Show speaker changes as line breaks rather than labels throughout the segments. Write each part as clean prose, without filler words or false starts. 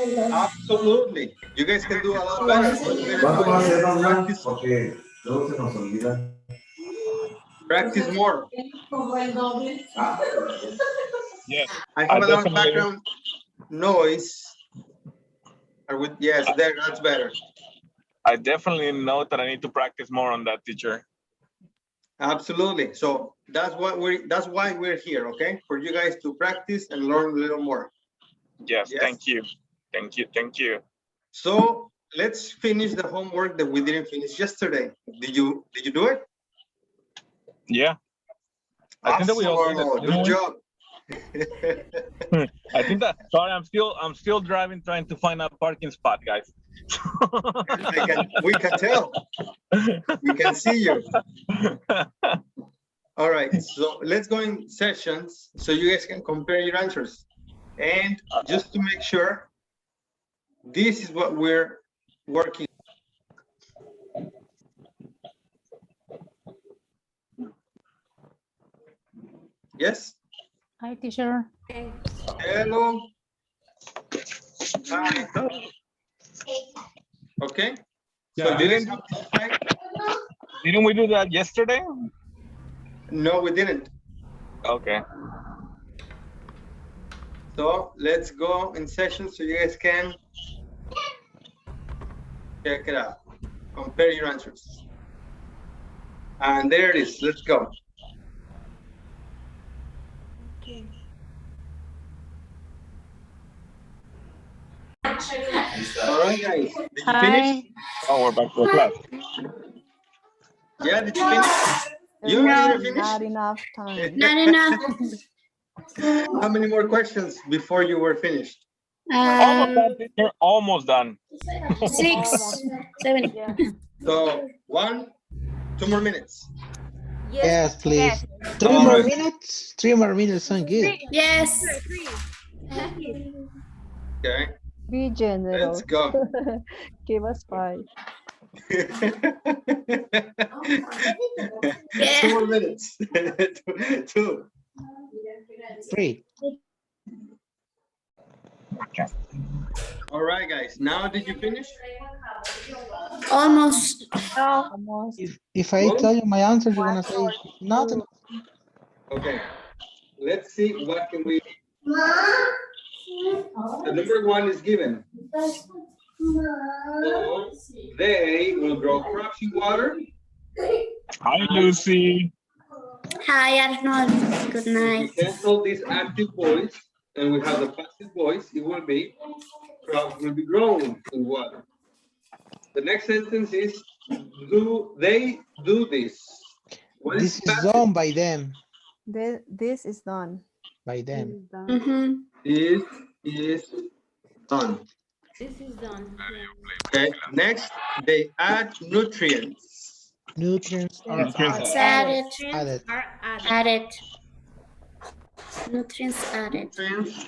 Absolutely. You guys can do a lot better, but you guys
¿Cuánto más es,
practice,
porque luego se nos olvida.
practice more.
Yes,
I
I
have a lot of
definitely,
background noise. Yes, there, that's better.
I definitely know that I need to practice more on that, teacher.
Absolutely. So that's why we're here, okay? For you guys to practice and learn a little more.
Yes, thank you. Thank you. Thank you.
So let's finish the homework that we didn't finish yesterday. Did you do it?
Yeah. I think that we all did it.
Good job.
I think that, sorry, I'm still driving, trying to find a parking spot, guys.
We can tell. We can see you. All right, so let's go in sessions so you guys can compare your answers. And just to make sure, this is what we're working. Yes?
Hi, teacher.
Hello. Hi. Okay. So
Didn't we do that yesterday?
No, we didn't.
Okay.
So let's go in sessions so you guys can check it out. Compare your answers. And there it is. Let's go.
Okay.
All right, guys. Did you finish?
Oh, we're back to the class.
Yeah, did you finish? You didn't finish?
Not enough time.
Not enough.
How many more questions before you were finished?
Almost done, teacher. Almost done.
6, 7.
Yeah.
So 2 more minutes.
Yes, please.
Yes.
3
All
more
right.
minutes. 3 more minutes sound good.
Yes.
Okay,
Be generous.
let's go.
Give us 5.
2 more minutes. 2.
3.
All right, guys. Now, did you finish?
Almost.
Almost.
If I tell you my answer, you're gonna say nothing.
Okay. Let's see what can we. The number 1 is given. So they will grow crops in water.
Hi, Lucy.
Hi, Arnold. Good
We
night.
cancel this active voice and we have the passive voice. It will be crops will be grown in water. The next sentence is do they do this? What
This is
passive?
done by them.
This is done.
By them.
Mm-hmm.
This is done.
This is done.
Okay. Next, they add nutrients.
Nutrients are
Nutrients
Added.
added.
Are added.
Added. Nutrients added.
Nutrients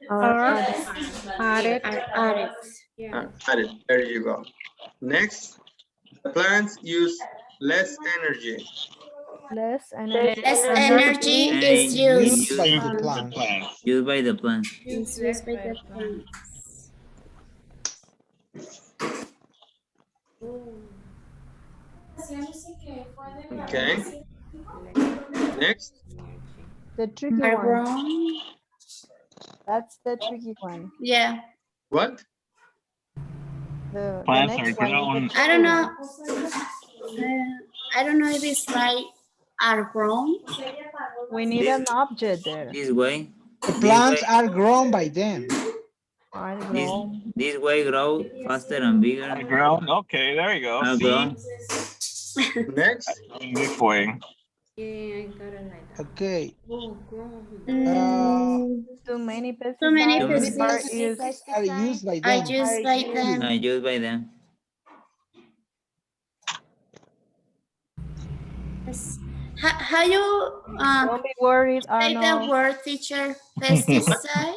Are
Added. Added.
Yeah.
added. There you go. Next, the plants use less energy.
less energy.
Less energy is used.
Used by the plant.
Used by the plant.
Is used by the plants.
Okay. Next,
The tricky
Are
one.
grown.
That's the tricky one.
Yeah.
what?
The
Plants are
next one is
grown.
the
I don't
tricky
know.
one.
I don't know if it's right. Are grown.
We need an object there.
This way.
The plants are grown by them.
Are
This
grown.
this way grow faster and bigger.
Grown. Okay, there you go.
Are
See?
grown.
Next,
In this way.
Yeah, I got it like that.
Okay.
Oh, grown.
Too many pesticides.
Too many
How many
pesticides
pesticides are used by
I
them?
used by them.
Used by them.
How you
Don't be worried,
say the
Arnold.
word, teacher? Pesticides?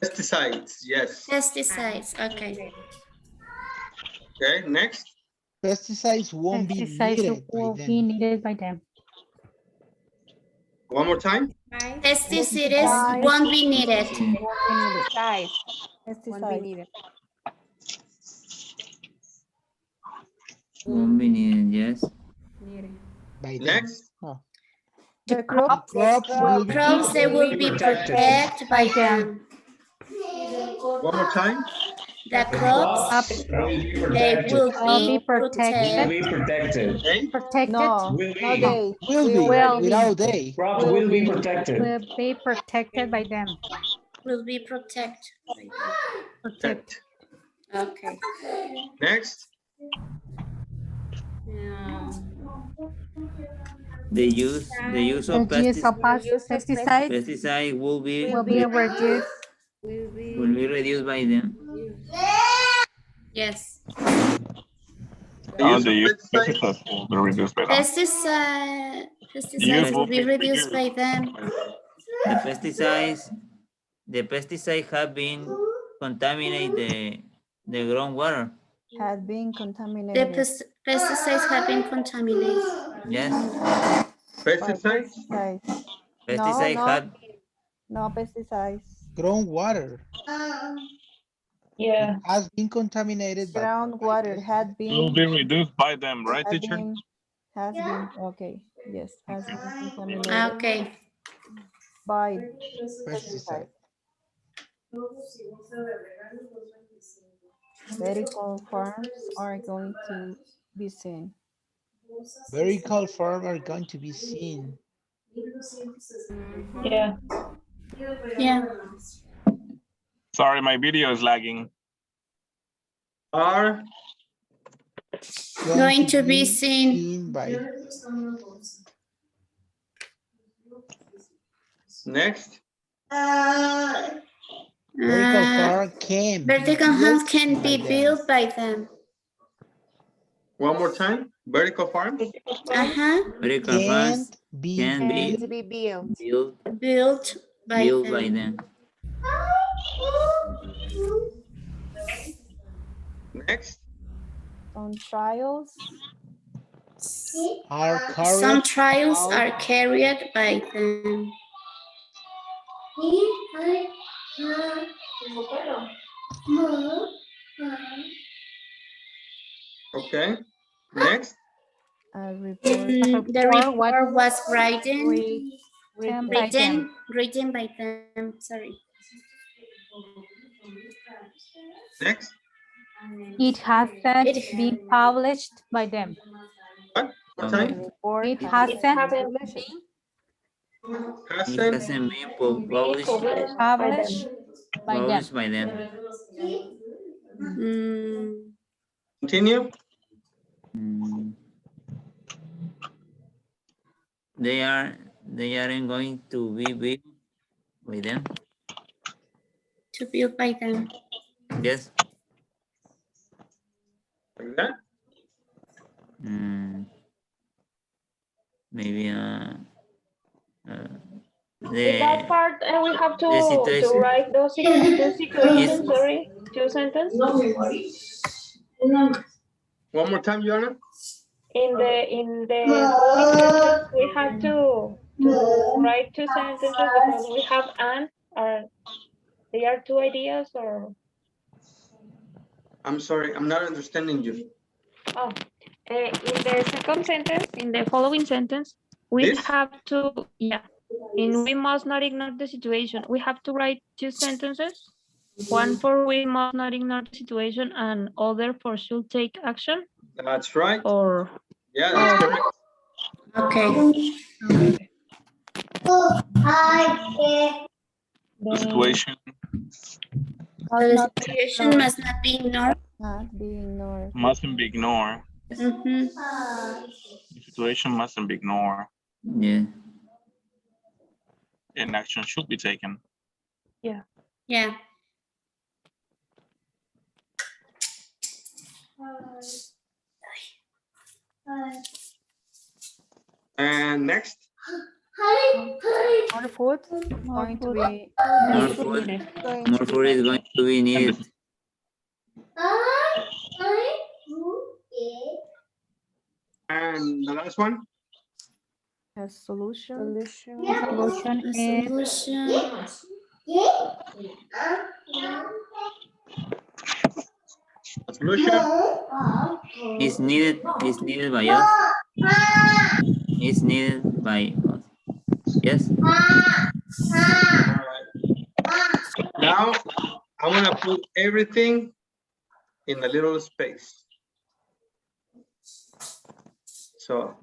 pesticides. Yes.
Pesticides. Okay.
Okay. Next,
Pesticides won't be
Pesticides
needed by
will
them.
be needed by them.
One more time.
Pesticides won't be needed.
Pesticides.
Won't be needed.
Won't be needed, yes.
Needed.
By them.
Next.
Oh.
The crops.
Crops will be
Crops, they will be protected by them.
One more time.
The crops, they will be protected.
Okay.
Protected.
No, no they.
will be
Will be.
without they.
Crops will be protected.
Will be protected by them.
Will be protected.
Protect.
Okay.
Next.
The use
The use of
pesticide
pesticides
will be
will be reduced.
will be reduced by them.
Yes.
The use of pesticides.
Pesticides will be reduced by them.
The pesticides have been contaminate the groundwater.
Had been
The
contaminated
pesticides have been contaminated.
Yes.
by
Pesticides.
pesticides.
Pesticides
no.
have
No pesticides.
Groundwater
Yeah.
has been contaminated by
Groundwater had
Will
been,
be reduced by them, right,
had
teacher?
been, has been, okay, yes, has been contaminated
Okay.
by
pesticide.
pesticides. Vertical farms are going to be seen.
Vertical farm are going to be seen.
Yeah.
Yeah.
Sorry, my video is lagging.
Are
Going to be seen.
by
next.
vertical farm can
Vertical
be
homes
built
can
by
be
them.
built by them.
One more time. Vertical farms.
vertical farms
Can't be
can be
To be built.
built
Built by
by
them.
them.
Next.
On trials,
are carried
Some trials
out
are carried by them.
Okay. Next.
a report
The report was written
By them.
by them. Sorry.
Next.
It hasn't been published by them.
What? One
the
time.
report
It
has
hasn't
been
been
It hasn't been published
published by them.
by them.
Continue.
Mm. They aren't going to be built by them.
To build by them.
Yes.
Like that.
Maybe
In that part, we have to
situation.
write the situation, sorry, two sentences.
One more time, Joanna.
In the following sentence, we have to write two sentences because we have they are two ideas or
I'm sorry, I'm not understanding you.
in the second sentence, in the following sentence, we
This?
have to and we must not ignore the situation. We have to write two sentences. One for we must not ignore the situation and other for should take action.
That's right.
Or
Yeah, that's correct.
Okay.
The situation
The situation must not be ignored.
not be ignored.
mustn't be ignored.
Mhm.
The situation mustn't be ignored.
Yeah.
And action should be taken.
Yeah.
And next.
More food going to be
More food is going to be needed.
And the last one.
A solution.
Solution
A
is
solution
Solution.
Is needed by us. Is needed by us. Yes.
All right. Now I'm gonna put everything in a little space. So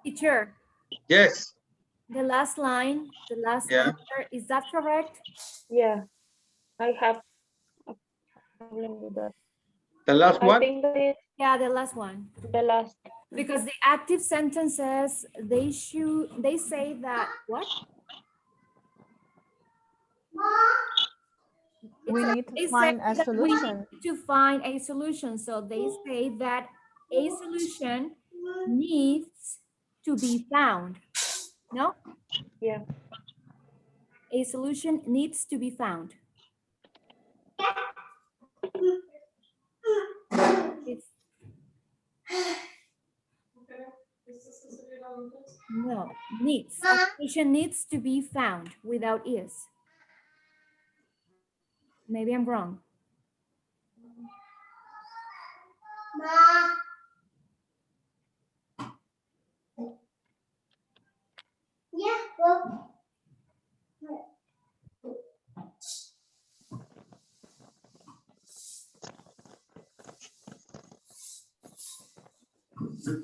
Teacher,
yes,
the last line, the last
yeah.
answer, is that correct?
Yeah, I have a problem with that.
The last
I
one.
think that is
Yeah, the last one.
the last.
Because the active sentence says they say that what?
We need to
They say
find a
that we
solution.
need to find a solution. So they say that a solution needs to be found. No?
Yeah.
A solution needs to be found. It's, no, needs. A solution needs to be found without is. Maybe I'm wrong.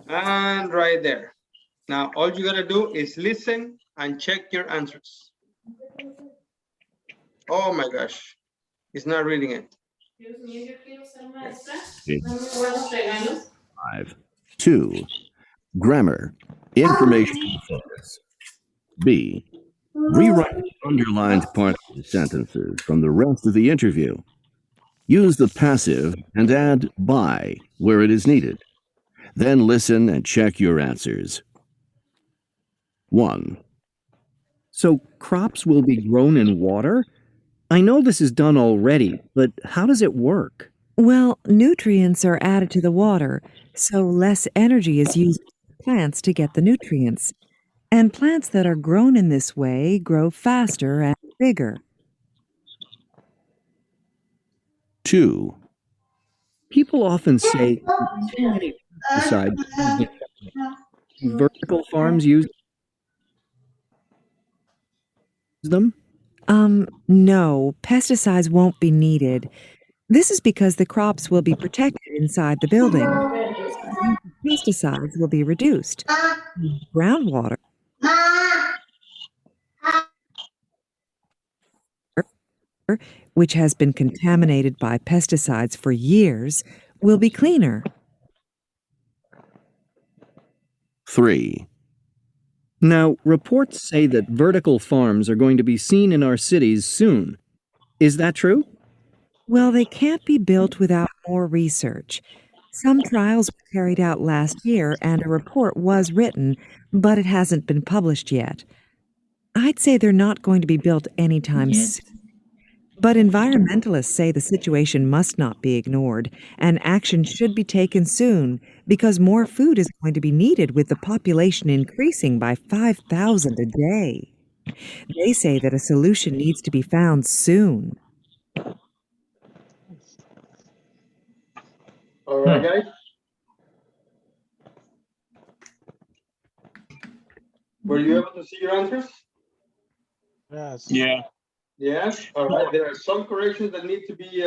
And right there. Now all you gotta do is listen and check your answers. Oh my gosh, it's not reading it.
5. 2. Grammar. Information focus. B. Rewrite the underlined part of the sentences from the rest of the interview. Use the passive and add by where it is needed. Then listen and check your answers. 1.
So crops will be grown in water? I know this is done already, but how does it work?
Well, nutrients are added to the water, so less energy is used by plants to get the nutrients. And plants that are grown in this way grow faster and bigger.
2.
People often say too many pesticides. Vertical farms use them?
No, pesticides won't be needed. This is because the crops will be protected inside the building. Pesticides will be reduced. Groundwater, which has been contaminated by pesticides for years, will be cleaner.
3.
Now, reports say that vertical farms are going to be seen in our cities soon. Is that true?
Well, they can't be built without more research. Some trials were carried out last year and a report was written, but it hasn't been published yet. I'd say they're not going to be built anytime soon. But environmentalists say the situation must not be ignored, and action should be taken soon because more food is going to be needed with the population increasing by 5,000 a day. They say that a solution needs to be found soon.
All right, guys. Were you able to see your answers?
Yes.
Yeah.
Yes. All right. There are some corrections that need to be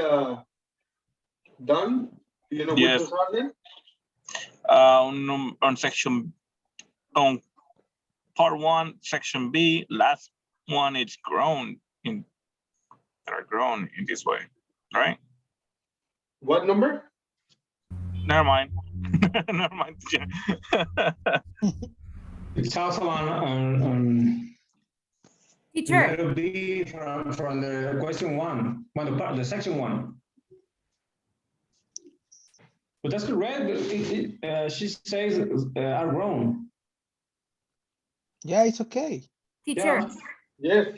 done. Do you know
Yes.
which ones are there?
On section, on part 1, section B, last one, it's grown in, that are grown in this way, right?
What number?
Never mind. Never mind.
It's also on
Teacher.
letter B from the question 1, the section 1. But that's correct. She says are grown.
Yeah, it's okay.
Teacher,
Yes.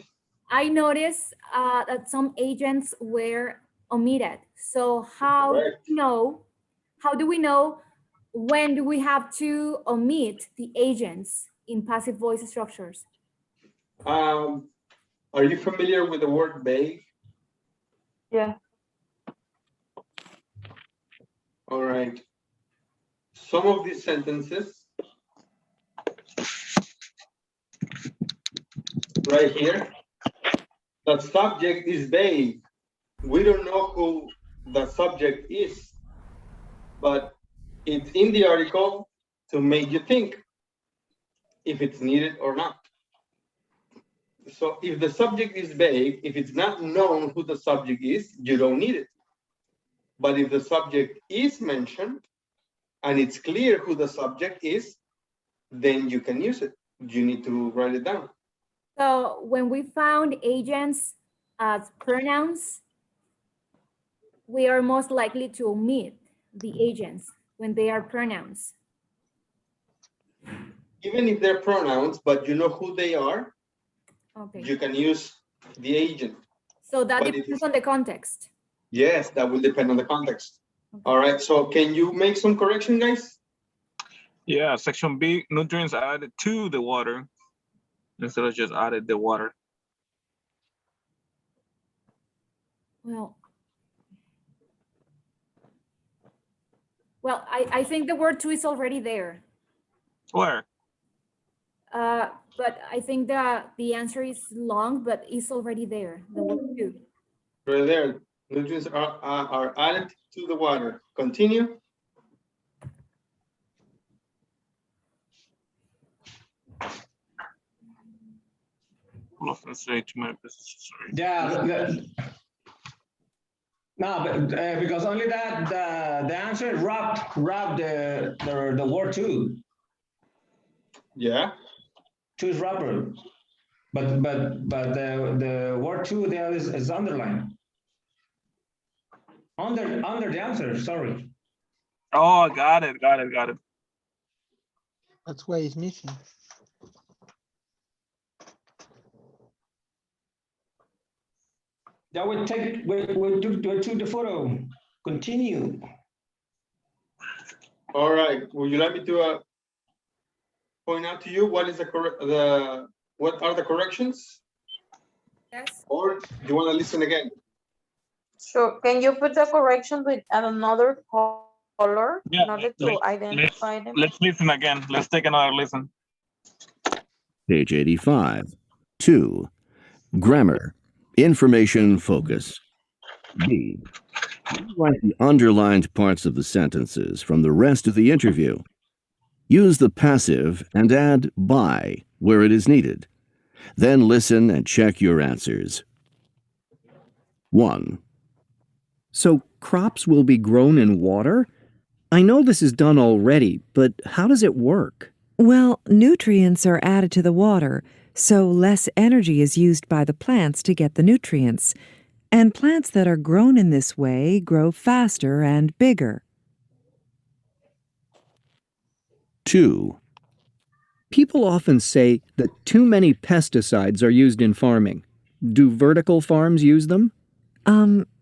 I noticed that some agents were omitted. So how do we know when do we have to omit the agents in passive voice structures?
Are you familiar with the word vague?
Yeah.
All right. Some of these sentences right here, the subject is vague. We don't know who the subject is, but it's in the article to make you think if it's needed or not. So if the subject is vague, if it's not known who the subject is, you don't need it. But if the subject is mentioned and it's clear who the subject is, then you can use it. You need to write it down.
So when we found agents as pronouns, we are most likely to omit the agents when they are pronouns.
Even if they're pronouns, but you know who they are,
okay,
you can use the agent.
So that depends on the context.
Yes, that will depend on the context. Okay. All right, so can you make some correction, guys?
Yeah, section B, nutrients are added to the water instead of just added the water.
Well, I think the word to is already there.
Where?
But I think that the answer is long, but it's already there, the word to.
Right there, nutrients are added to the water. Continue.
Yeah. No, but, because only that the answer wrapped the word to.
Yeah.
To is wrapper, but the word to there is underlined. Under the answer. Sorry.
Oh, got it.
That's why it's missing.
That would take, we'll do the photo. Continue.
All right, would you like me to point out to you what is what are the corrections?
Yes.
Or do you want to listen again?
Sure. Can you put the correction with another color in order to identify them?
Let's listen again. Let's take another listen.
Page 85. 2. Grammar. Information focus. B. Write the underlined parts of the sentences from the rest of the interview. Use the passive and add by where it is needed. Then listen and check your answers. 1.
So crops will be grown in water? I know this is done already, but how does it work?
Well, nutrients are added to the water, so less energy is used by the plants to get the nutrients. And plants that are grown in this way grow faster and bigger.
2.
People often say that too many pesticides are used in farming. Do vertical farms use them?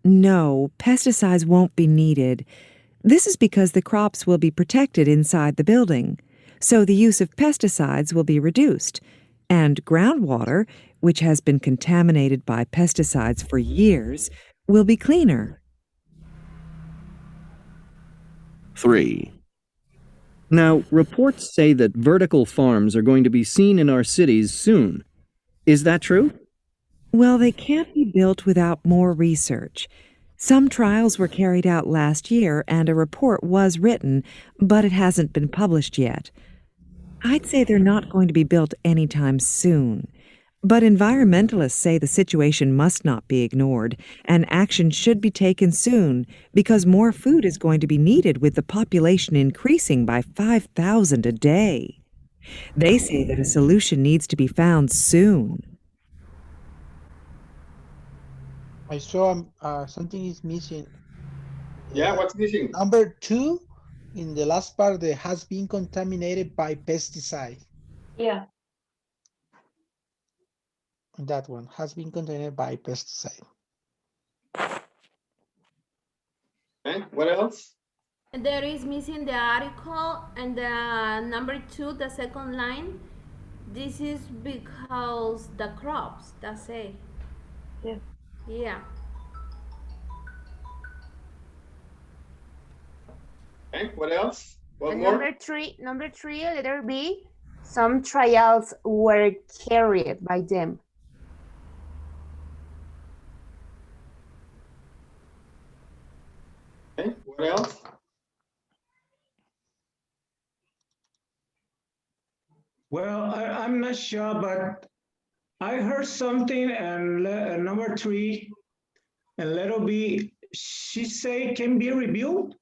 No, pesticides won't be needed. This is because the crops will be protected inside the building, so the use of pesticides will be reduced, and groundwater, which has been contaminated by pesticides for years, will be cleaner.
3.
Now, reports say that vertical farms are going to be seen in our cities soon. Is that true?
Well, they can't be built without more research. Some trials were carried out last year and a report was written, but it hasn't been published yet. I'd say they're not going to be built anytime soon. But environmentalists say the situation must not be ignored, and action should be taken soon because more food is going to be needed with the population increasing by 5,000 a day. They say that a solution needs to be found soon.
I saw something is missing.
Yeah, what's missing?
Number 2, In the last part, that has been contaminated by pesticide.
Yeah.
That one has been contaminated by pesticide.
Okay, what else?
There is missing the article and the number 2, the second line. This is because the crops, that's it.
Yeah.
Yeah.
Okay, what else? One
And
more?
number three, letter B, some trials were carried by them.
Okay, what else?
Well, I'm not sure, but I heard something and number 3 and letter B, she say can be reviewed.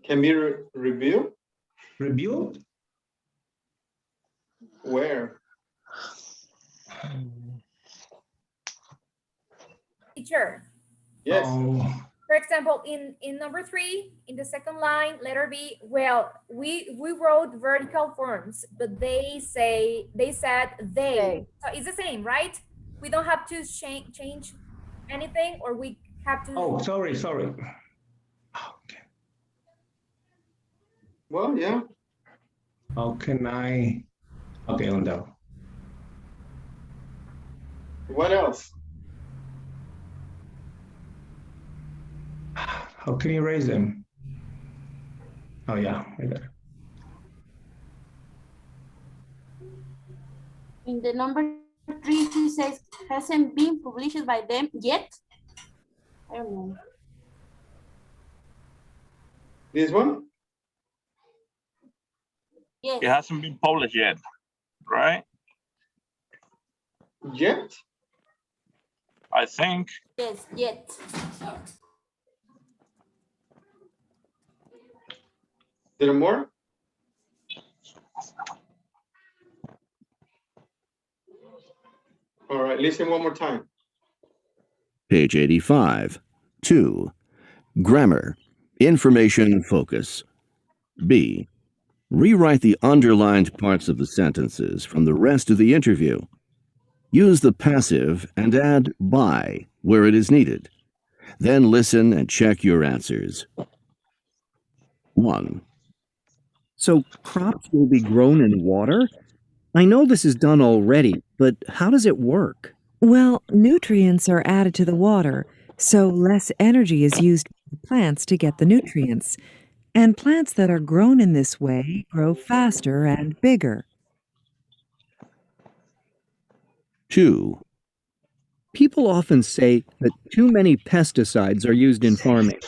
Can be reviewed?
Reviewed?
Where?
Teacher.
Yes.
For example, in number 3, in the second line, letter B, well, we wrote vertical forms, but they said they. So it's the same, right? We don't have to change anything, or we have to.
Oh, sorry.
Well, yeah.
How can I? Okay, on that.
What else?
How can you raise them? Oh yeah, I got it.
In the number 3, he says, hasn't been published by them yet. I don't know.
This one?
Yes.
It hasn't been published yet, right?
Yet?
I think.
Yes, yet.
There more? All right, listen one more time.
Page 85. 2. Grammar. Information focus. B. Rewrite the underlined parts of the sentences from the rest of the interview. Use the passive and add by where it is needed. Then listen and check your answers. 1.
So crops will be grown in water? I know this is done already, but how does it work?
Well, nutrients are added to the water, so less energy is used by the plants to get the nutrients. And plants that are grown in this way grow faster and bigger.
2.
People often say that too many pesticides are used in farming.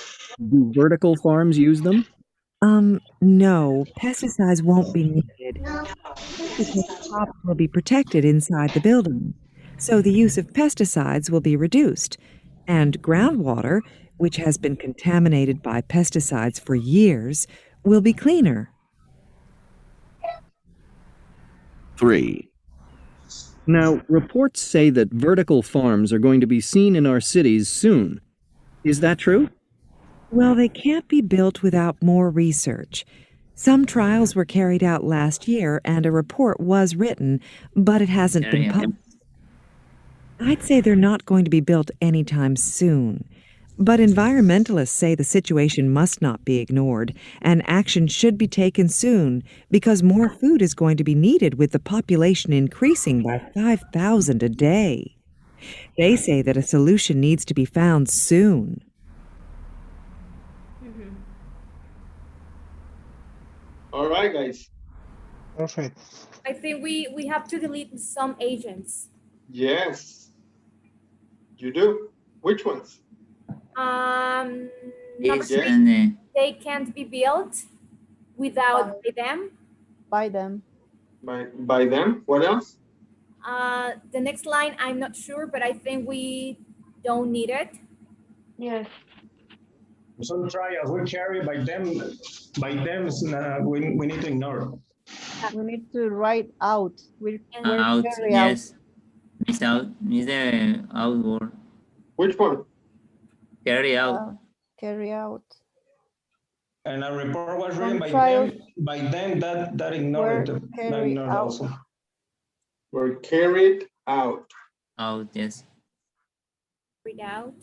Do vertical farms use them?
No, pesticides won't be needed because crops will be protected inside the building. So the use of pesticides will be reduced. And groundwater, which has been contaminated by pesticides for years, will be cleaner.
3.
Now, reports say that vertical farms are going to be seen in our cities soon. Is that true?
Well, they can't be built without more research. Some trials were carried out last year and a report was written, but it hasn't been published. I'd say they're not going to be built anytime soon. But environmentalists say the situation must not be ignored, and action should be taken soon because more food is going to be needed with the population increasing by 5,000 a day. They say that a solution needs to be found soon.
All right, guys.
Perfect.
I think we have to delete some agents.
Yes. You do? Which ones?
Number
Yes,
3,
and
they can't be built without them.
By them.
By them? What else?
The next line, I'm not sure, but I think we don't need it.
Yes.
Some trials we carry by them, we need to ignore.
We need to write out. We
out,
carry
yes. Miss out, miss the outward.
Which one?
Carry out.
carry out.
And a report was
Some
written by
trials
them that
were
ignored it. That
carried
ignored
out.
also.
Were carried out.
Out, yes.
Read out.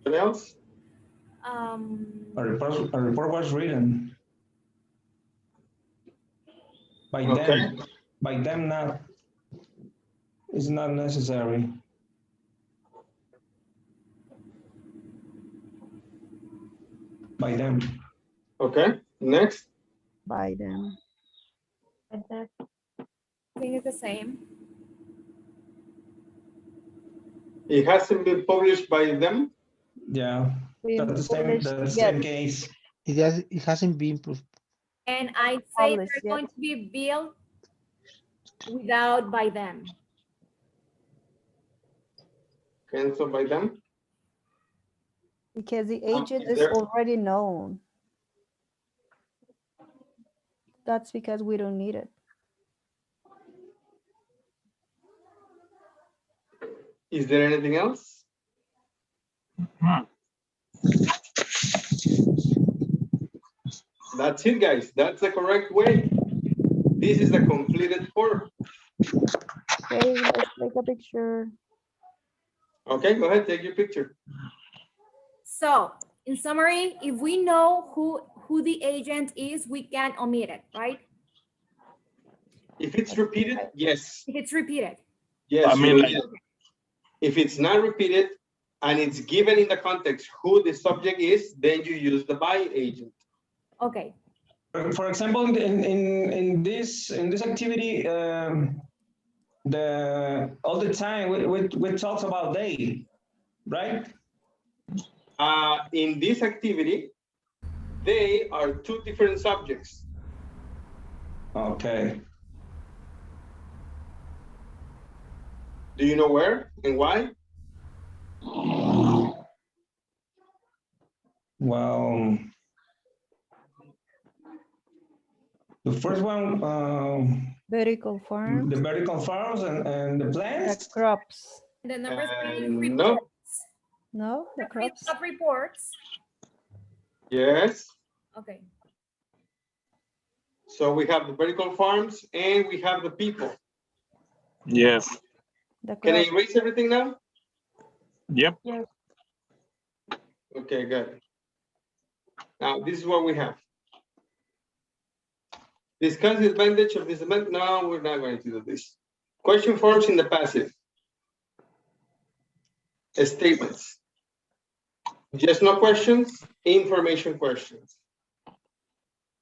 What else?
A report was written by
Okay.
them. By them, not. It's not necessary. By them.
Okay. Next.
By them.
I think it's the same.
It hasn't been published by them.
Yeah.
Been
That's the
published
same
yet.
case.
It hasn't been proved.
And I'd say
Published
they're
yet.
going to be built without by them.
Cancelled by them.
Because the agent is
there-
already known. That's because we don't need it.
Is there anything else? That's it, guys. That's the correct way. This is the completed form.
Okay, let's take a picture.
Okay, go ahead, take your picture.
So in summary, if we know who the agent is, we can omit it, right?
If it's repeated, yes.
If it's repeated.
Yes,
I mean,
you
like,
need it. If it's not repeated and it's given in the context who the subject is, then you use the by agent.
Okay.
For example, in this activity, all the time we talk about they, right?
In this activity, they are two different subjects.
Okay.
Do you know where and why?
Well, the first one,
Vertical farm.
the vertical farms and the plants.
The crops.
The number three,
No.
reports.
No, the crops.
Of reports.
Yes.
Okay.
So we have the vertical farms and we have the people.
yes.
Can I erase everything now?
Yep.
Yes.
Okay, good. Now, this is what we have. Discuss the advantage of this event. No, we're not going to do this. Question forms in the passive. Statements. Just no questions, information questions.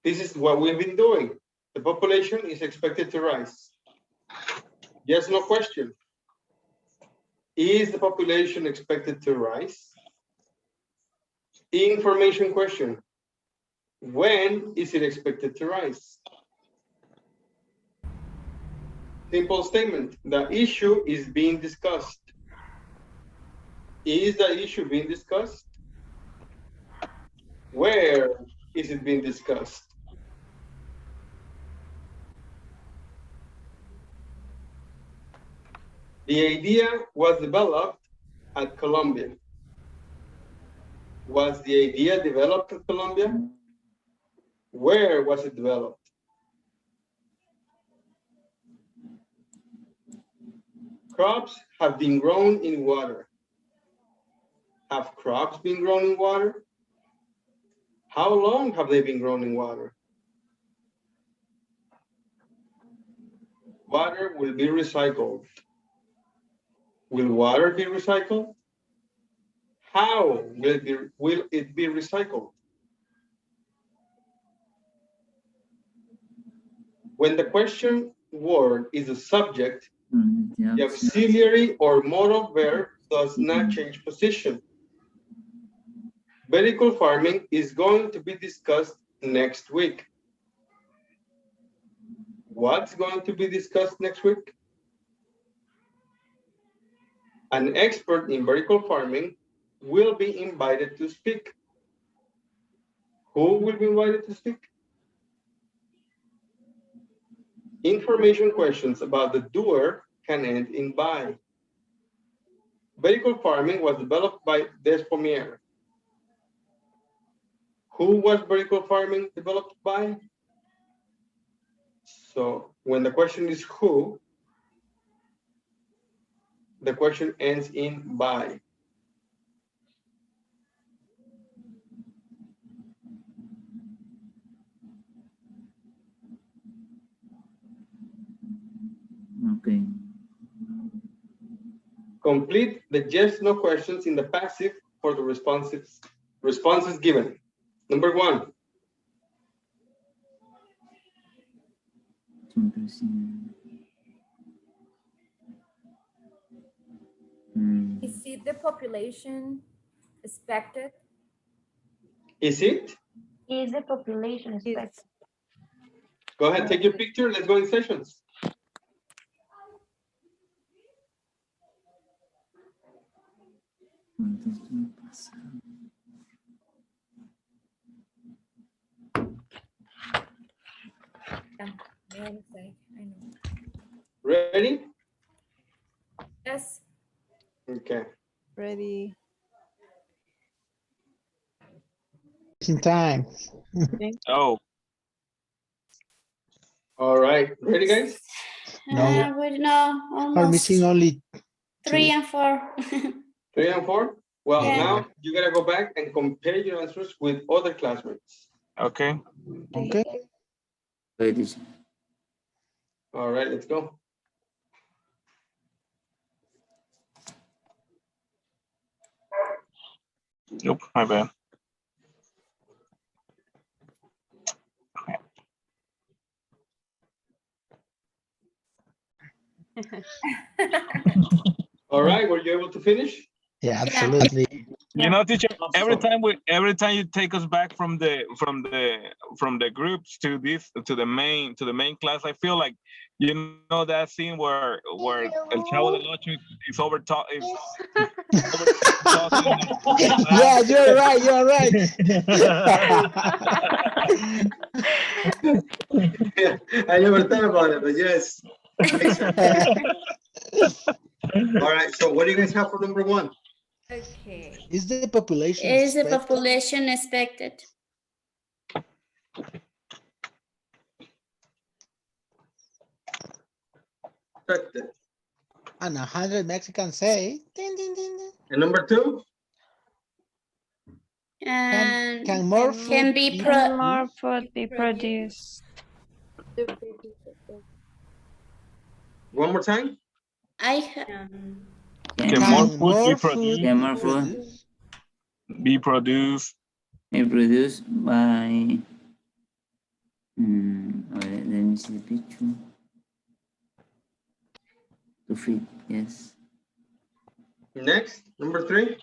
This is what we've been doing. The population is expected to rise. Yes, no question. Is the population expected to rise? Information question. When is it expected to rise? Simple statement. The issue is being discussed. Is the issue being discussed? Where is it being discussed? The idea was developed at Columbia. Was the idea developed at Columbia? Where was it developed? Crops have been grown in water. Have crops been grown in water? How long have they been grown in water? Water will be recycled. Will water be recycled? How will it be recycled? When the question word is a subject, the auxiliary or modal verb does not change position. Vertical farming is going to be discussed next week. What's going to be discussed next week? An expert in vertical farming will be invited to speak. Who will be invited to speak? Information questions about the doer can end in by. vertical farming was developed by Despomier. Who was vertical farming developed by? So when the question is who, the question ends in by.
Okay.
Complete the yes, no questions in the passive for the responses given. Number 1.
Is it the population expected?
Is it?
Is the population expected?
Go ahead, take your picture. Let's go in sessions. Ready?
Yes.
Okay.
Ready.
In time.
Oh.
All right. Ready, guys?
No.
We know
Are
almost
missing only
3 and 4.
3 and 4? Well,
Yeah.
now you gotta go back and compare your answers with other classmates.
Okay.
Okay.
All right, let's go.
Nope, my bad.
All right, were you able to finish?
Yeah, absolutely.
You know, teacher, every time you take us back from the groups to the main class, I feel like, you know, that scene where El Chavo del Ocho is over talking.
Yeah, you're right. You're right.
I never thought about it, but yes. All right, so what do you guys have for number 1?
Okay.
Is the population
Is the
expected?
population expected?
Expected.
And 100 Mexicans say. Ding, ding, ding, ding.
And number 2?
And
Can more
can
food
be
Can more food be produced?
One more time?
Can more food be produced?
Can more food
Be produced.
be produced by let me see the picture. To feed, yes.
Next, number 3?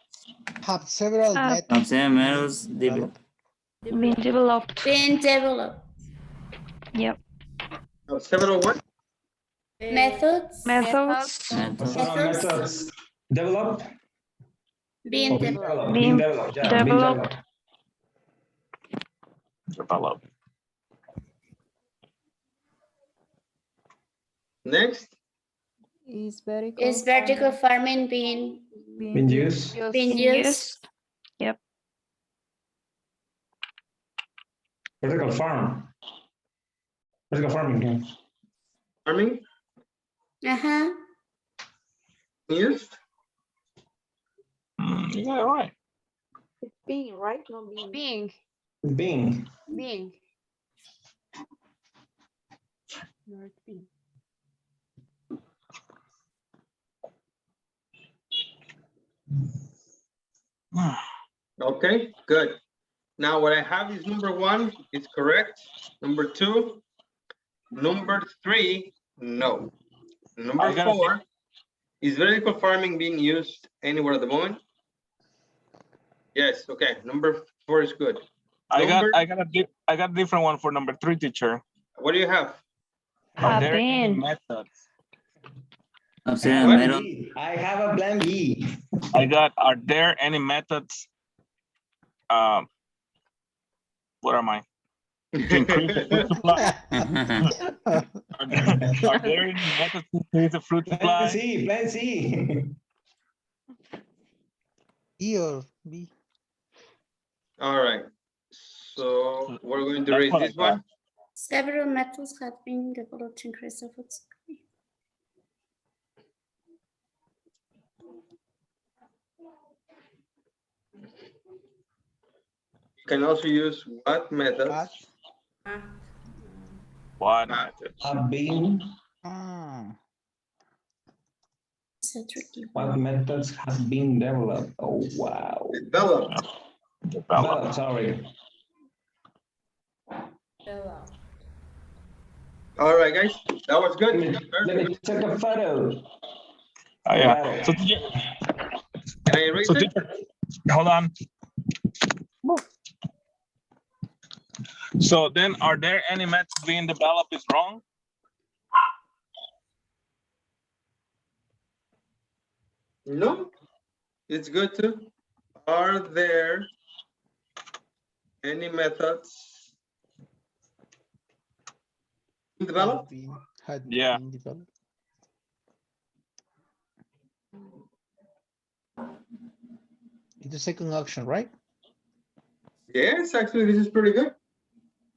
Have several methods.
Have several methods developed.
Being developed.
Being developed.
Yep.
Several what?
Methods.
Methods.
Methods developed.
Being developed.
Being
developed. Yeah, being
developed.
Developed.
Next?
Is vertical.
Is vertical farming being
used.
being used?
Yep.
Vertical farm. Vertical farming. Yeah.
Farming?
Uh-huh.
Used?
You got it right.
It's being, right? Not being.
Being.
Being. No, it's being.
Okay, good. Now what I have is number 1 is correct. Number 2, number 3, no. Number 4, is vertical farming being used anywhere at the moment? Yes, okay. Number 4 is good.
I got a different one for number 3, teacher.
What do you have?
Are there any methods?
I have a blank E.
I got, are there any methods? What am I? To increase the fruit supply? Are there any methods to increase the fruit supply?
Plan C.
E or B?
All right. So we're going to
That's
read
what I
this one.
Several methods have been developed to increase efforts.
You can also use what methods?
What method?
Have been.
So tricky.
What methods have been developed? Oh, wow.
Developed.
Developed, sorry.
All right, guys. That was good.
Let me take a photo.
Oh, yeah. So, teacher,
Can I erase it?
Hold on. So then, are there any methods being developed is wrong?
No, it's good too. Are there any methods developed?
Had
Yeah.
been developed. It's the second option, right?
Yes, actually, this is pretty good.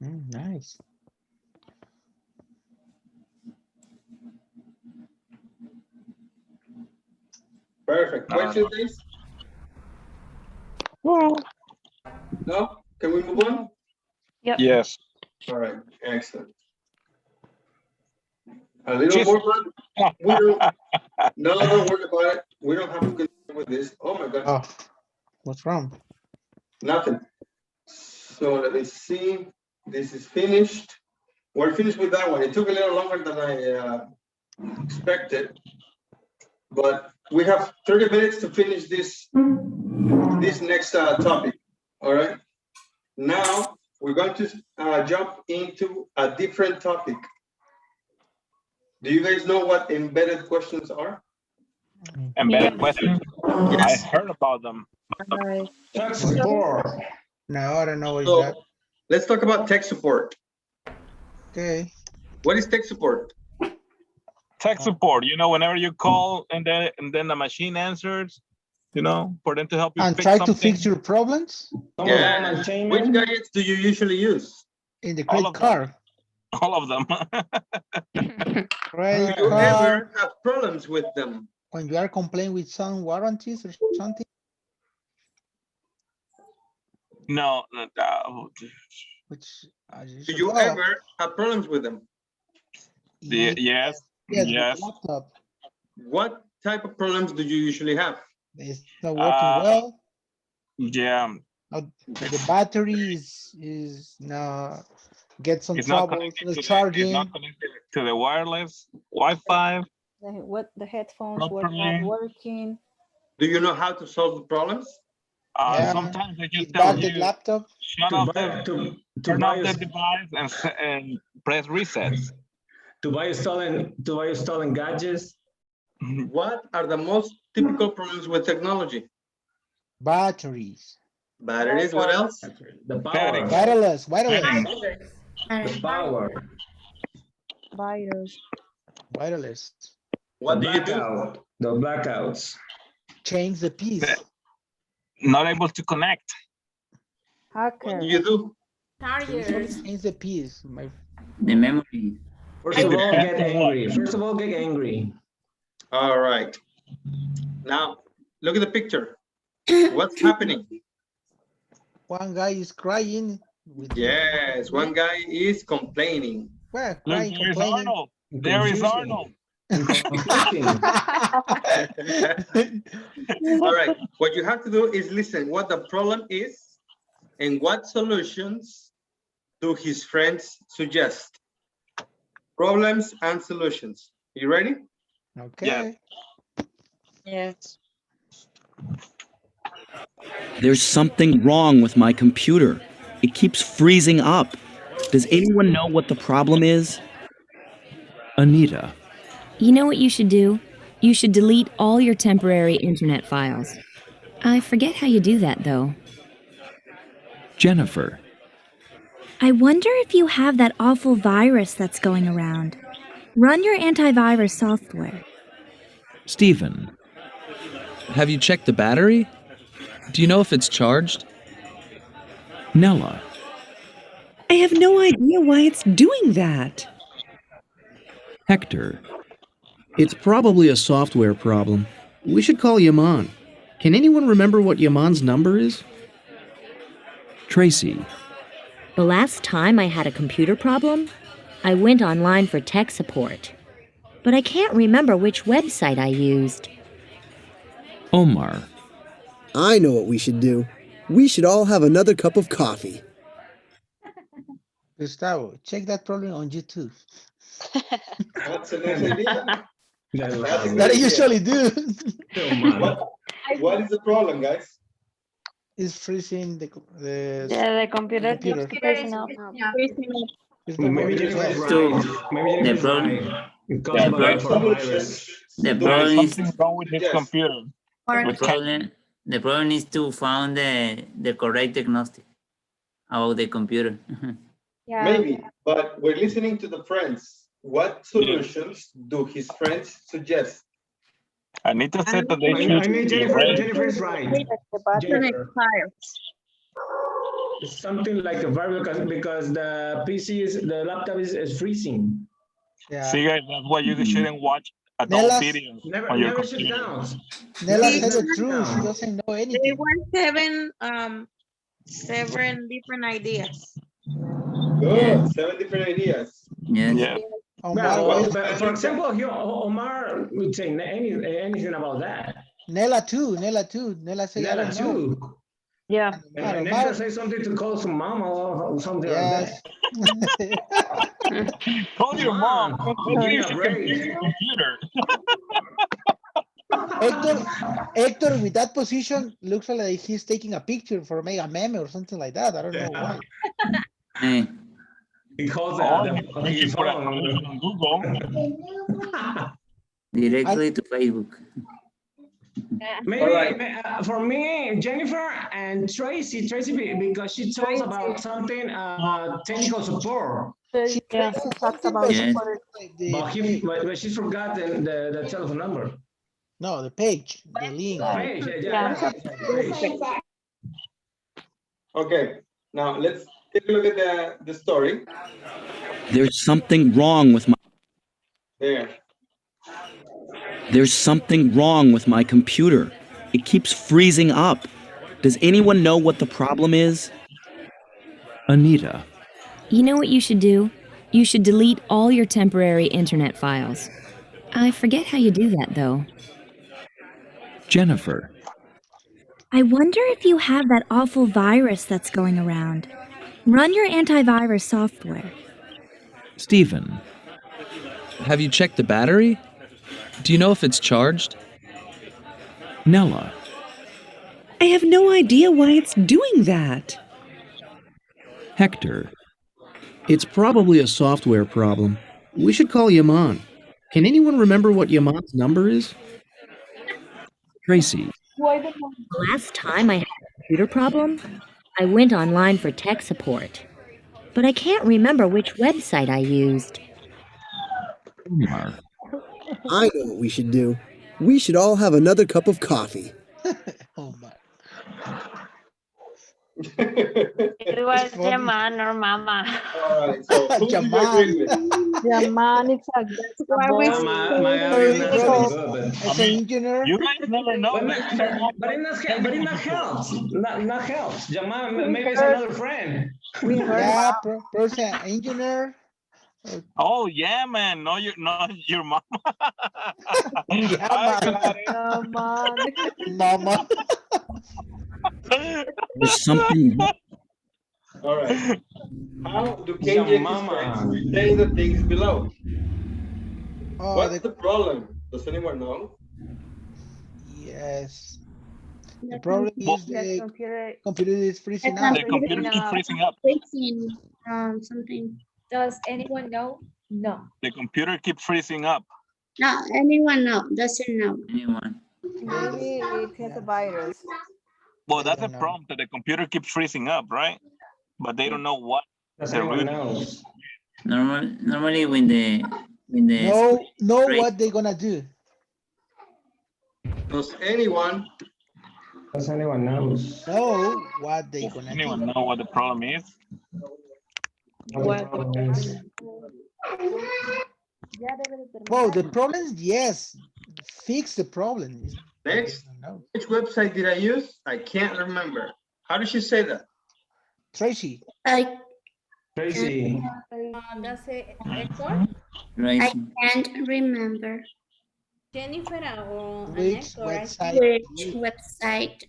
Nice.
Perfect. Question, please? No? Can we move on?
Yep.
Yes.
All right. Excellent. A little more fun. No, don't worry about it. We don't have to continue with this. Oh my God.
Oh, what's wrong?
Nothing. So let me see. This is finished. We're finished with that one. It took a little longer than I expected, but we have 30 minutes to finish this next topic. All right. Now we're going to jump into a different topic. Do you guys know what embedded questions are?
Embedded questions.
Yes.
I heard about them.
Tech support.
No, I don't know what is
So
that.
let's talk about tech support.
Okay.
What is tech support?
Tech support. You know, whenever you call and then the machine answers, you know, for them to help you
And
fix
try
something.
to fix your problems
Yeah. Which gadgets do you usually use?
in the
All
credit
of them.
card.
All of them.
Credit
Do you
card.
ever have problems with them?
When you are complaining with some warranties or something.
No.
Which
Do you ever have problems with them?
Yes.
Yes,
Yes.
with laptop.
What type of problems do you usually have?
It's not working well.
Yeah.
The battery is not get some
It's not
trouble
connected
with
to it's
charging.
not connected to the wireless Wi-Fi.
The headphones were
properly.
not working.
Do you know how to solve the problems?
Yeah.
Sometimes they just
It's
tell
bad the
you
laptop.
shut
To
off
buy,
the
to
turn
buy
off the device and press resets.
to buy stolen gadgets.
What are the most typical problems with technology?
Batteries.
Batteries, what else?
The power.
Settings.
Wireless.
The power.
Virus.
Wireless.
What
The
do you do?
blackout. The blackouts.
Change the piece.
Not able to connect.
What
Hacker.
do you do?
Chargers.
Change the piece.
The memory.
First of all,
depends
get
on
angry. First of all, get angry.
All right. Now, look at the picture. What's happening?
One guy is crying.
Yes, one guy is complaining.
Well,
Look,
crying,
there's
complaining.
Arnold. There is
Confusing.
Arnold.
Confusing.
All right. What you have to do is listen what the problem is and what solutions do his friends suggest. Problems and solutions. You ready?
Okay.
Yes.
There's something wrong with my computer. It keeps freezing up. Does anyone know what the problem is?
Anita.
You know what you should do? You should delete all your temporary internet files. I forget how you do that, though.
Jennifer.
I wonder if you have that awful virus that's going around. Run your antivirus software.
Stephen.
Have you checked the battery? Do you know if it's charged?
Nella.
I have no idea why it's doing that.
Hector. It's probably a software problem. We should call Yaman. Can anyone remember what Yaman's number is? Tracy.
The last time I had a computer problem, I went online for tech support. But I can't remember which website I used.
Omar.
I know what we should do. We should all have another cup of coffee.
Gustavo, check that problem on YouTube.
That's a nice idea. That's a good
That I
idea.
usually do.
What is the problem, guys?
It's freezing the
Yeah, the computer
computer.
keeps freezing up.
It's not
Maybe
working
Jennifer's
well.
right. Maybe
The
Jennifer's
problem,
right. It
Yeah,
caused by
there
for a virus.
the
is
problem is
something wrong with this computer.
the problem is to find the correct diagnostic about the computer.
Maybe, but we're listening to the friends. What solutions do his friends suggest?
Anita said that they
I
should
need
erase.
Jennifer's right. Jennifer. It's something like a virus because the laptop is freezing.
Yeah.
See, guys, that's why you shouldn't watch adult
Nella's-
videos
Never,
on your
never shut
computer.
down.
Nella
Never
said the
shut
truth. She
down.
doesn't know
They
anything.
want seven different ideas.
Good, 7 different ideas.
Yes.
Yeah.
Omar,
Well,
why-
but for example, here, Omar would say anything about that.
Nella too. Nella said, I
Nella
don't know.
too.
Yeah.
And Nella say something to call some mama or something
Yes.
like that.
Call your mom.
Give me
You
a
should
break.
confuse your computer.
Hector, with that position, looks like he's taking a picture for make a meme or something like that. I don't know why.
Hey,
He calls
You
his
put a
phone.
solution on Google.
directly to Facebook.
Maybe
Alright.
for me, Jennifer and Tracy, because she talks about something technical support.
She
talks about
Yes.
But she forgot the telephone number.
No, the page, the link.
Page, yeah.
Okay, now let's take a look at the story.
There's something wrong with my
There.
There's something wrong with my computer. It keeps freezing up. Does anyone know what the problem is? Anita.
You know what you should do? You should delete all your temporary internet files. I forget how you do that, though.
Jennifer.
I wonder if you have that awful virus that's going around. Run your antivirus software.
Stephen.
Have you checked the battery? Do you know if it's charged?
Nella.
I have no idea why it's doing that.
Hector. It's probably a software problem. We should call Yaman. Can anyone remember what Yaman's number is? Tracy.
The
last time I had a computer problem, I went online for tech support. But I can't remember which website I used.
Omar.
I know what we should do. We should all have another cup of coffee.
Oh my.
It was Jaman or Mama.
All right, so who do you agree with?
Yaman, it's a good boy.
My audio is not really good,
As an engineer,
You guys never know.
but it not helps. Not helps. Jamal, maybe it's another friend.
yeah, person, engineer.
Oh yeah, man. No, you're not your mom.
Mama.
There's something.
All right. How do KJ and his friends say the things below?
Oh,
What's the problem? Does anyone know?
Yes. The problem is the computer is freezing
The
up.
computer keeps freezing up.
Freezing, something.
Does anyone know? No.
The computer keeps freezing up.
No, anyone know? Doesn't know.
Anyone?
Maybe it has a virus.
Well, that's a problem that the computer keeps freezing up, right? But they don't know what the root is.
Normally when the
Know what they're gonna do.
Does anyone
Does anyone knows?
Know what they gonna
Anyone
do.
know what the problem is?
What the problem is?
Oh, the problem is yes. Fix the problem.
Next, which website did I use? I can't remember. How did she say that?
Tracy.
Tracy.
That's it, Hector?
Right.
Can't remember
Jennifer or
Which
Hector, I
website?
think.
which website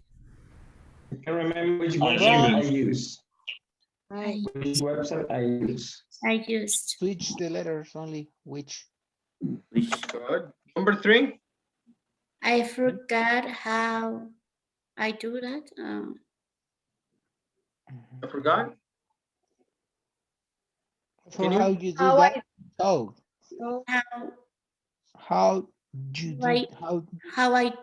I can remember which
I
website I
use.
use. Which website I use.
I used.
Switch the letters only. Which?
Good. Number 3.
I forgot how I do that.
I forgot.
For how you do
How
that? Oh,
how
how you do
I how I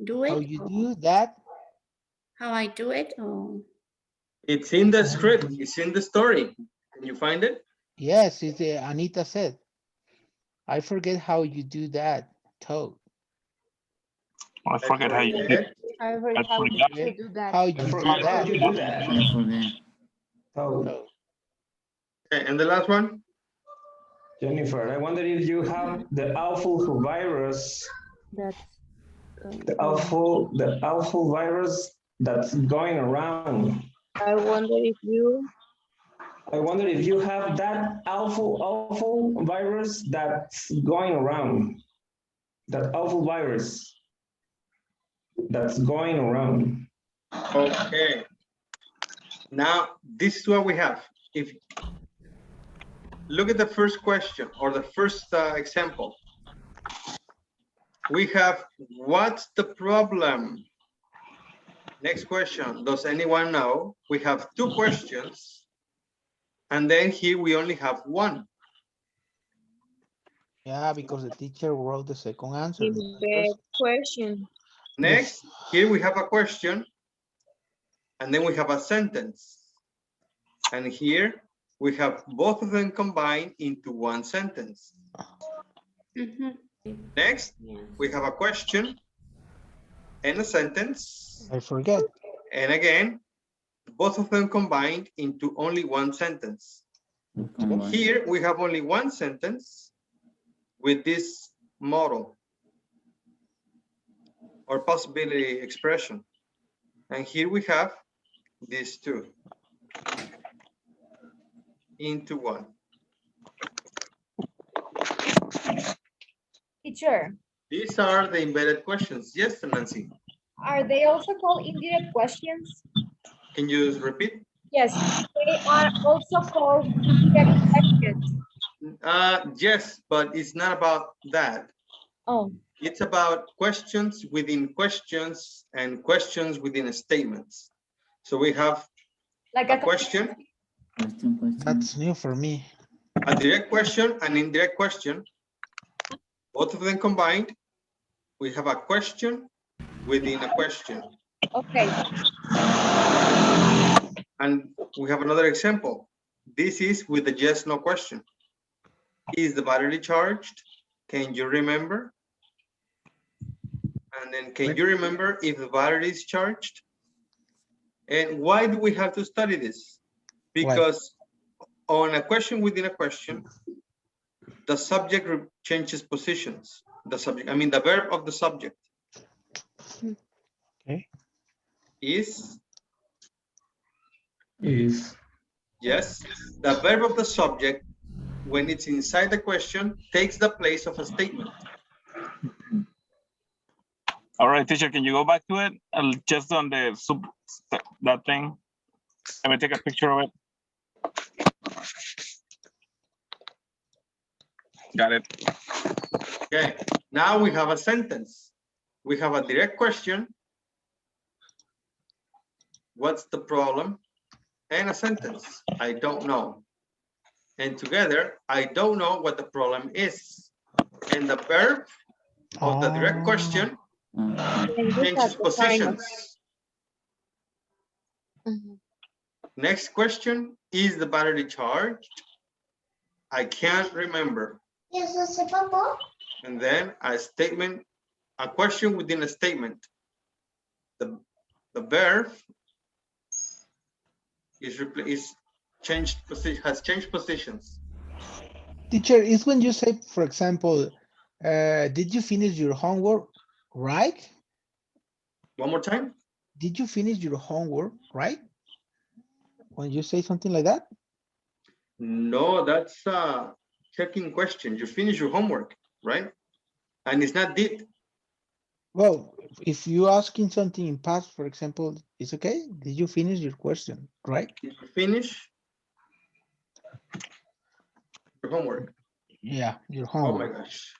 do it?
how you do that?
How I do it? Oh,
It's in the script. It's in the story. Can you find it?
Yes, it's Anita said. I forget how you do that. Toad.
I forget how you do it.
I forgot how
forgot.
to do that.
How you do
How
that?
do you do that?
I forget.
Toad.
Okay, and the last one?
Jennifer, I wonder if you have the awful virus.
That's
The awful virus that's going around.
I wonder if you
I wonder if you have that awful virus that's going around. That awful virus that's going around.
Okay. Now, this is what we have. If look at the first question or the first example. We have, what's the problem? Next question, does anyone know? We have 2 questions. And then here we only have 1.
Yeah, because the teacher wrote the second answer.
in the question.
Next, here we have a question. And then we have a sentence. And here we have both of them combined into one sentence. Next, we have a question and a sentence.
I forget.
And again, both of them combined into only one sentence. Here we have only one sentence with this model or possibility expression. And here we have these 2 into one.
Teacher,
These are the embedded questions. Yes, Nancy.
are they also called indirect questions?
Can you just repeat?
Yes, they are also called indirect questions.
Yes, but it's not about that.
Oh.
It's about questions within questions and questions within statements. So we have
like
a question.
That's new for me.
A direct question, an indirect question. Both of them combined, we have a question within a question.
Okay.
And we have another example. This is with the yes, no question. Is the battery charged? Can you remember? And then can you remember if the battery is charged? And why do we have to study this? Because on a question within a question, the subject changes positions. The subject, I mean the verb of the subject.
Okay.
Is.
Yes.
The verb of the subject, when it's inside the question, takes the place of a statement.
All right, teacher, can you go back to it? Just on the that thing. Let me take a picture of it. Got it.
Okay, now we have a sentence. We have a direct question. What's the problem? And a sentence. I don't know. And together, I don't know what the problem is. And the verb of the direct question changes positions. Next question, is the battery charged? I can't remember. And then a statement, a question within a statement. the verb is changed position, has changed positions.
Teacher, is when you say, for example, did you finish your homework, right?
One more time.
Did you finish your homework, right? When you say something like that?
No, that's a checking question. You finish your homework, right? And it's not did.
Well, if you asking something in past, for example, it's okay. Did you finish your question, right?
Did you finish your homework?
Yeah, your
Oh my
homework.
gosh.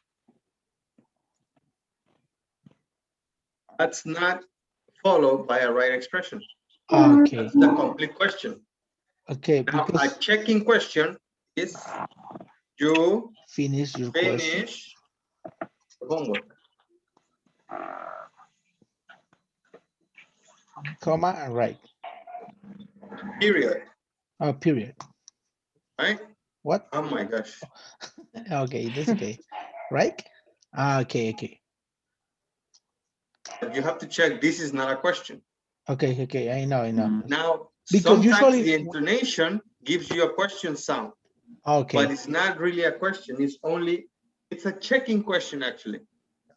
That's not followed by a right expression.
Okay.
That's the complete question.
Okay,
Now,
because
a checking question is you
finish your question.
finish the homework.
Comma and right.
Period.
Oh, period.
Right?
What?
Oh my gosh.
Okay, that's okay. Right? Okay, okay.
But you have to check this is not a question.
Okay, okay, I know, I know.
Now,
Because
sometimes
usually
the intonation gives you a question sound.
Okay.
But it's not really a question. It's a checking question, actually.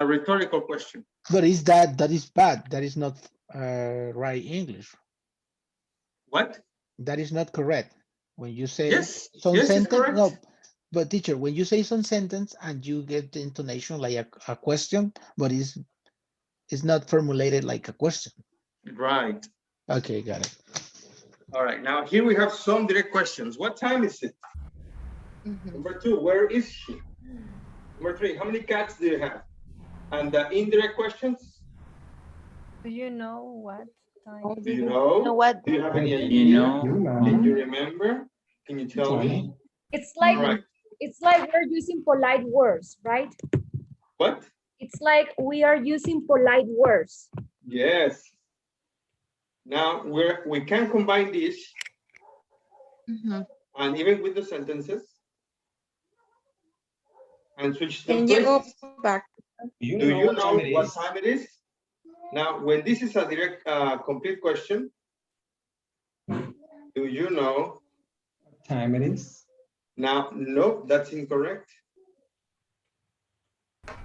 A rhetorical question.
But is that is bad? That is not right English.
What?
That is not correct. When you say
Yes,
some
yes, it's
sentence,
correct.
no. But teacher, when you say some sentence and you get the intonation like a question, but it's not formulated like a question.
Right.
Okay, got it.
All right. Now here we have some direct questions. What time is it? Number 2, where is she? Number 3, how many cats do you have? And the indirect questions?
Do you know what time?
Do you know?
What?
Do you have any
You
idea?
know.
Can you remember? Can you tell me?
It's like
All right.
it's like we're using polite words, right?
What?
It's like we are using polite words.
Yes. Now we can combine this and even with the sentences and switch them
Can you go
places.
back?
Do you know what time it is? Now, when this is a direct, complete question, do you know
what time it is?
Now, no, that's incorrect.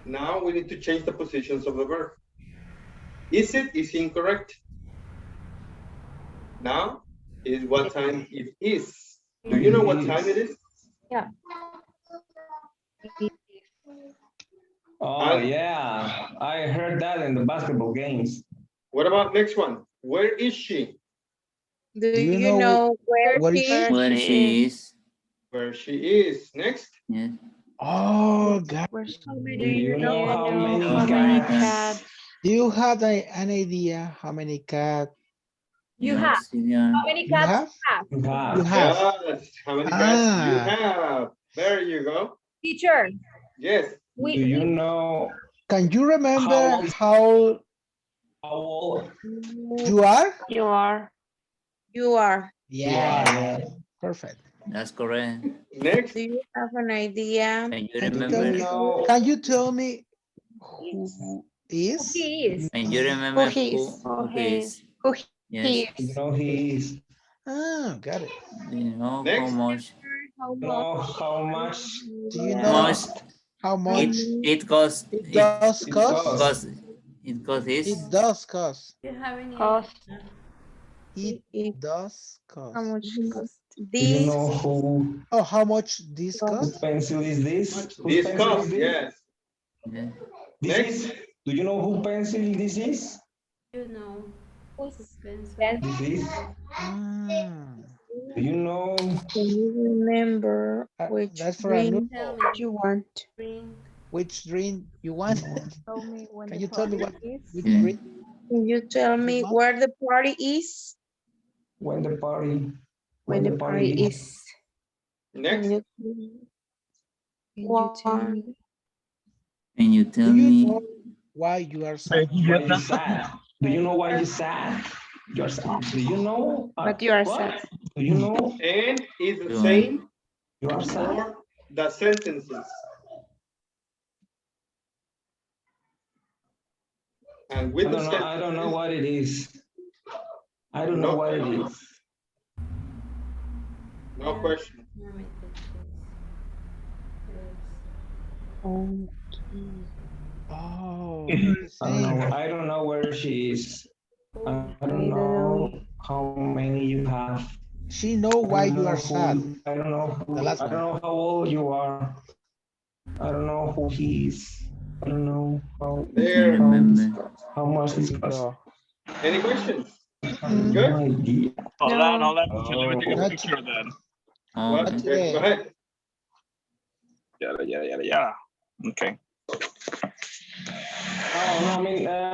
Now we need to change the positions of the verb. Is it is incorrect. Now is what time it is. Do you know what time it is?
Yeah.
Oh, yeah. I heard that in the basketball games.
What about next one? Where is she?
Do you know where
Where she is.
Where she is. Next.
Yeah.
Oh, God.
Do you know how many cats?
Do you have an idea how many cats?
You have. How many cats
You
you have?
You have.
Yes. How many cats do you have? There you go.
Teacher.
Yes.
Do you know?
Can you remember how
old
you are?
You are. You are.
Yeah. Perfect.
That's correct.
Next.
Do you have an idea?
Can you remember?
Can you tell me who is?
Who he is.
Can you remember
Who he
who
is.
he is?
Who
Yes.
he
You
is.
know he is.
Oh, got it.
Do you know
Next.
how much?
How
Know how much?
Do you know
Much
how much
it costs?
it does cost?
Cost. It costs
It
is.
does cost.
Do you have any
cost?
It does
How
cost.
much cost?
Do you
This
know who
Oh, how much this
whose
cost?
pencil is this? Whose
This
pencil
cost,
is this?
yes.
Yeah.
This
Next.
is. Do you know who pencil this is?
you know
Who's
pencil?
This is.
Mm.
Do you know?
can you remember which
That's for a new.
drink
Tell me.
you want?
Drink.
Which drink you want?
Tell me when
Can
the
you tell me
party
what
is.
which
Yeah.
drink?
Can you tell me where the party is?
When the party.
When the party is.
Next.
Can you tell me?
Can you
Do
tell
you
me?
know why you are sad?
Why you sad? Do you know why you sad? You're sad. Do you know?
But you are
what?
sad.
Do you know
And is the
Go
same
you are sad?
for the sentences. And with the sentences.
I don't know what it is. I don't know what it is.
No question.
Okay.
Oh,
I don't know where she is. I don't know how many you have.
She know why you are sad.
I don't know.
The last
I don't know how old you are. I don't know who he is. I don't know
There.
how much is cost.
Any questions?
No
Good?
idea.
Hold on. Teacher, let me take a
Not-
picture of that.
What?
Not
Go
today.
ahead.
Yada. Okay.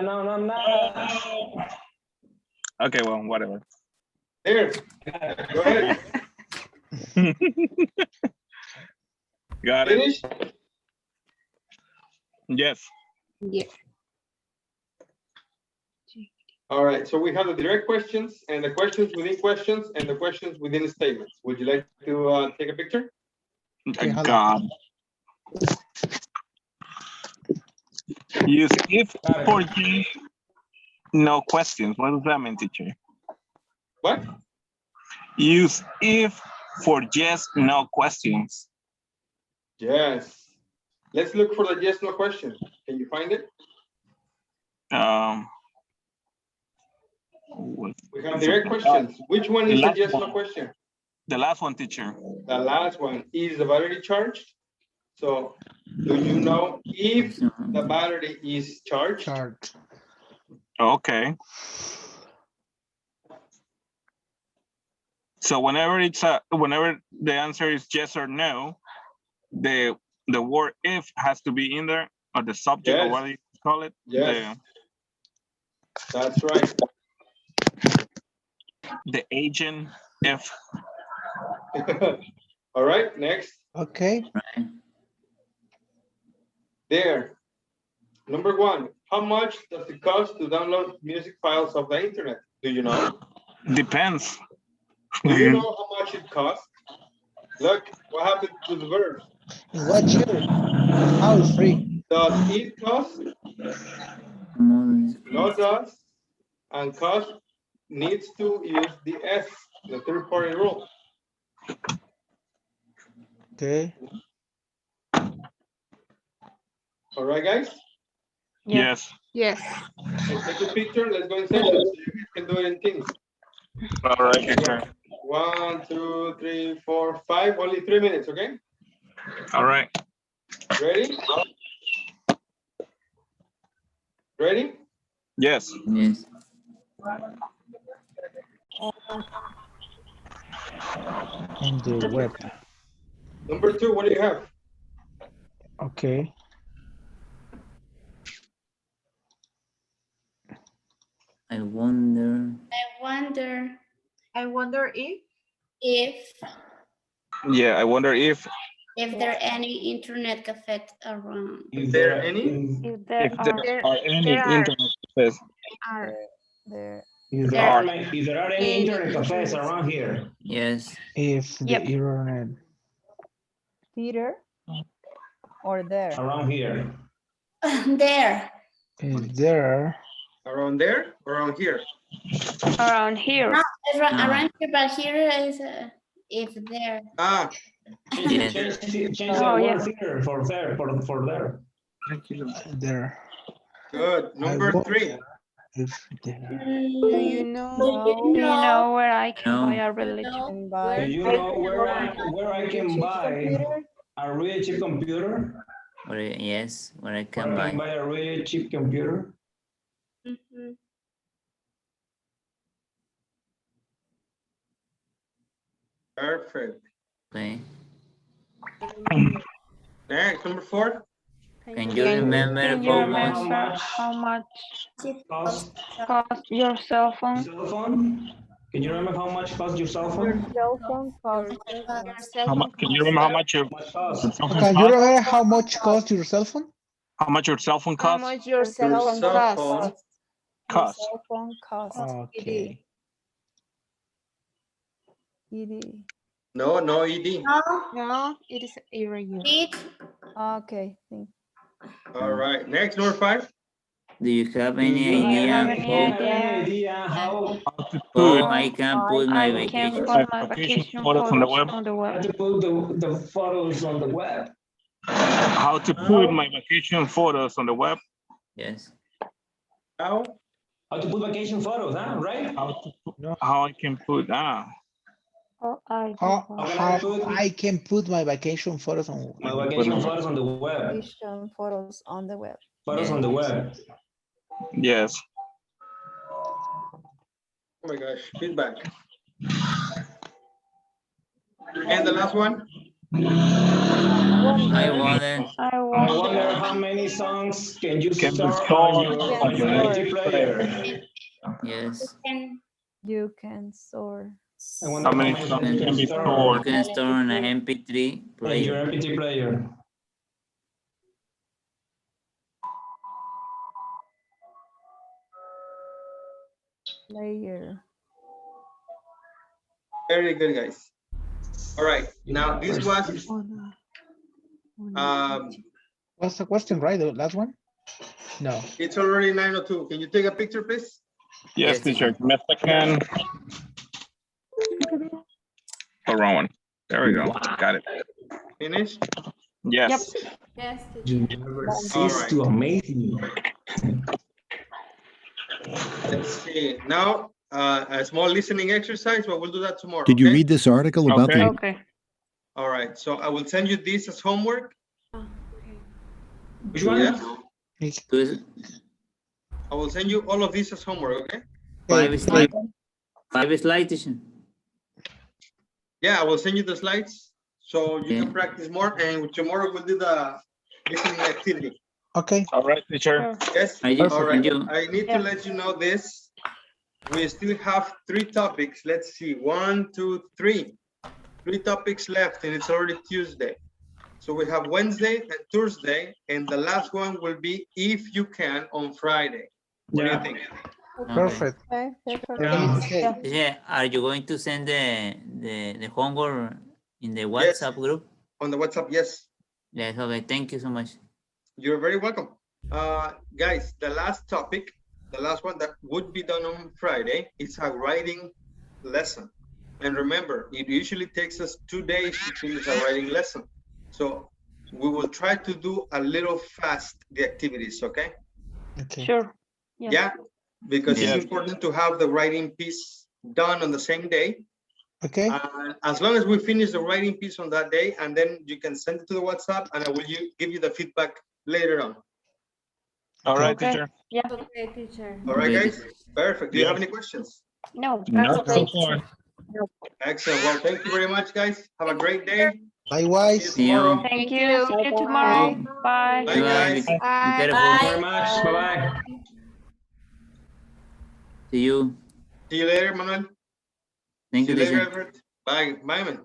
No.
Okay, well, whatever.
There. Go ahead.
Got it.
Finish?
Yes.
Yeah.
All right. So we have the direct questions and the questions within questions and the questions within statements. Would you like to take a picture?
God. Use if for yes, no questions. What does that mean, teacher?
What?
Use if for yes, no questions.
Yes. Let's look for the yes, no question. Can you find it? We have direct questions. Which one is the yes, no question?
The last one, teacher.
The last one. Is the battery charged? So, do you know if the battery is charged?
Okay. So whenever whenever the answer is yes or no, the word if has to be in there, or the subject, or what do you call it?
Yes. That's right.
The agent if.
All right, next.
Okay.
There. Number one, how much does it cost to download music files of the internet? Do you know?
Depends.
Do you know how much it costs? Look, what happened to the verb?
In what year? How is free?
Does it cost? No does. And cost needs to use the S, the third party rule.
Okay.
All right, guys?
Yes.
Yes.
Let's take a picture. Let's go in session so you guys can do it in Teams.
All right, teacher.
1, 2, 3, 4, 5. Only 3 minutes, okay?
All right.
Ready? Ready?
Yes.
Yes.
In the web.
Number 2, what do you have?
Okay.
I wonder.
I wonder if
Yeah, I wonder if
there are any internet cafes around.
Is there any?
If there
are any internet cafes.
Is there are any internet cafes around here?
Yes.
If the internet
Theater or there?
Around here.
There.
is there.
Around there? Around here?
around here.
No, around here, but here is if there.
Ah.
Change the word theater for there, for there.
There.
Good. Number 3.
If there.
Do you know?
Do you know where I can buy a really cheap?
Do you know where I can buy a really cheap computer?
Yes, where I
Where
can
I can
buy.
buy a really cheap computer?
Perfect.
Okay.
Next, number 4.
Can you remember
Can you
how
remember
much?
how much
Cost
cost your cell phone?
cell phone? Can you remember how much cost your cell phone?
Cell phone costs.
Can you remember how much your
Cost.
cell phone
Can you
costs?
remember how much cost your cell phone?
How much your cell phone
How
costs?
much your cell phone costs?
Cost.
Cell phone costs.
Okay.
ED.
No, no ED.
No, it is irregular.
Okay.
All right. Next, number 5.
Do you have
Do
any
you
idea
have
how,
any idea how
how I can put my
I can
vacation?
put my vacation photos on the web.
how to put the photos on the web?
How to put my vacation photos on the web?
Yes.
How?
How to put vacation photos, huh? Right?
How I can put
Oh, I
How
How can I put
I can put my vacation photos on?
my vacation photos on the web?
Vacation photos on the web.
Photos on the web.
Yes.
Oh my gosh, feedback. And the last one?
I wonder.
I wonder how many songs can you
Can be
store
stored
on your
on
MP player?
Yes.
You can store.
I wonder
How many songs can be
You
stored?
can store on an MP3
in your
player.
MP3 player.
Player.
Very good, guys. All right, now this was
What's the question, right? The last one? No.
it's already 9:02. Can you take a picture, please?
Yes, teacher. Give me a second. The wrong one. There we go. Got it.
Finished?
Yes.
Yes,
You
teacher.
never cease to amaze me.
Let's see. Now, a small listening exercise, but we'll do that tomorrow.
Did you
okay?
read this article about the
Okay.
All right, so I will send you this as homework.
Which one?
Yes. I will send you all of this as homework, okay?
5 slides. 5 slides, teacher.
Yeah, I will send you the slides so you can practice more, and tomorrow we'll do the listening activity.
Okay.
All right, teacher.
Yes.
I just
All right.
send you.
I need to let you know this. We still have 3 topics. Let's see. 1, 2, 3. 3 topics left, and it's already Tuesday. So we have Wednesday and Thursday, and the last one will be if you can on Friday. What do you think?
Perfect.
Okay, perfect.
Okay.
Yeah, are you going to send the homework in the WhatsApp group?
On the WhatsApp, yes.
Yes, okay. Thank you so much.
You're very welcome. Guys, the last topic, the last one that would be done on Friday, is a writing lesson. And remember, it usually takes us 2 days to finish a writing lesson. So we will try to do a little fast the activities, okay?
Okay.
Sure.
Yeah, because
Yes.
it's important to have the writing piece done on the same day.
Okay.
As long as we finish the writing piece on that day, and then you can send it to the WhatsApp, and I will give you the feedback later on.
All right,
Okay.
teacher.
Yeah.
Okay, teacher.
All right,
Okay.
guys? Perfect. Do you have any questions?
No.
No, so far.
Excellent. Well, thank you very much, guys. Have a great day.
Likewise.
See you.
Tomorrow.
Thank you. See you tomorrow. Bye.
Bye, guys.
Be
Bye.
careful.
Thank you very much. Bye-bye.
See you.
See you later, Manuel.
Thank
See
you,
you later,
teacher.
Everett. Bye. Bye, man.